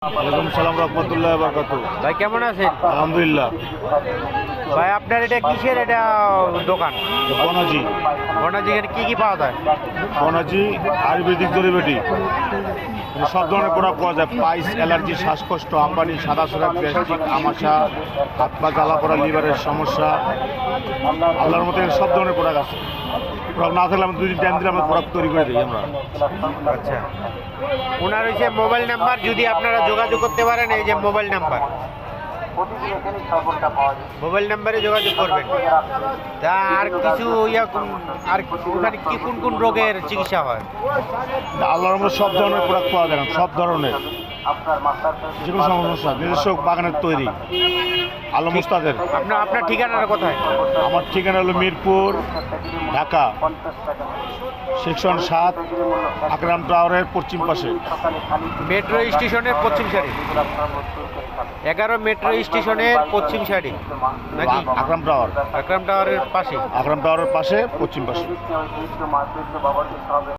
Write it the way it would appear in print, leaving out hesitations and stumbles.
ওয়ালাইকুম সালাম রহমতুল্লাহ বারাকাতু। ভাই কেমন আছেন? আলহামদুলিল্লাহ। ভাই আপনার এটা কিসের এটা দোকান? বনাজি। বনাজি এর কি কি পাওয়া যায়? বনাজি আয়ুর্বেদিক জড়িবুটি, সব ধরনের প্রোডাক্ট পাওয়া যায়। পাইস, অ্যালার্জি, শ্বাসকষ্ট, আমবানি, সাদা সোরা, গ্যাস্ট্রিক, আমাশা, হাত পা জ্বালা পড়া, লিভারের সমস্যা, আল্লাহর মতো সব ধরনের প্রোডাক্ট আছে। প্রোডাক্ট না থাকলে আমরা 2 দিন টাইম দিলে আমরা প্রোডাক্ট তৈরি করে দিই আমরা। আচ্ছা, ওনার হচ্ছে মোবাইল নাম্বার, যদি আপনারা যোগাযোগ করতে পারেন, এই যে মোবাইল নাম্বার, মোবাইল নাম্বারে যোগাযোগ করবেন। তা আর কিছু আর ওখানে কি কোন কোন রোগের চিকিৎসা হয়? আল্লাহর মতো সব ধরনের প্রোডাক্ট পাওয়া যায়, সব ধরনের, যে কোনো সমস্যা। নিজস্ব বাগানের তৈরি। আলম মুস্তাদের। আপনার ঠিকানাটা কোথায়? আমার ঠিকানা হলো মিরপুর, ঢাকা, সেকশন 7, আকরাম টাওয়ারের পশ্চিম পাশে। মেট্রো স্টেশনের পশ্চিম সারি, 11 মেট্রো স্টেশনের পশ্চিম সারি নাকি? আকরাম টাওয়ার, আকরাম টাওয়ারের পাশে। আকরাম টাওয়ারের পাশে, পশ্চিম পাশে।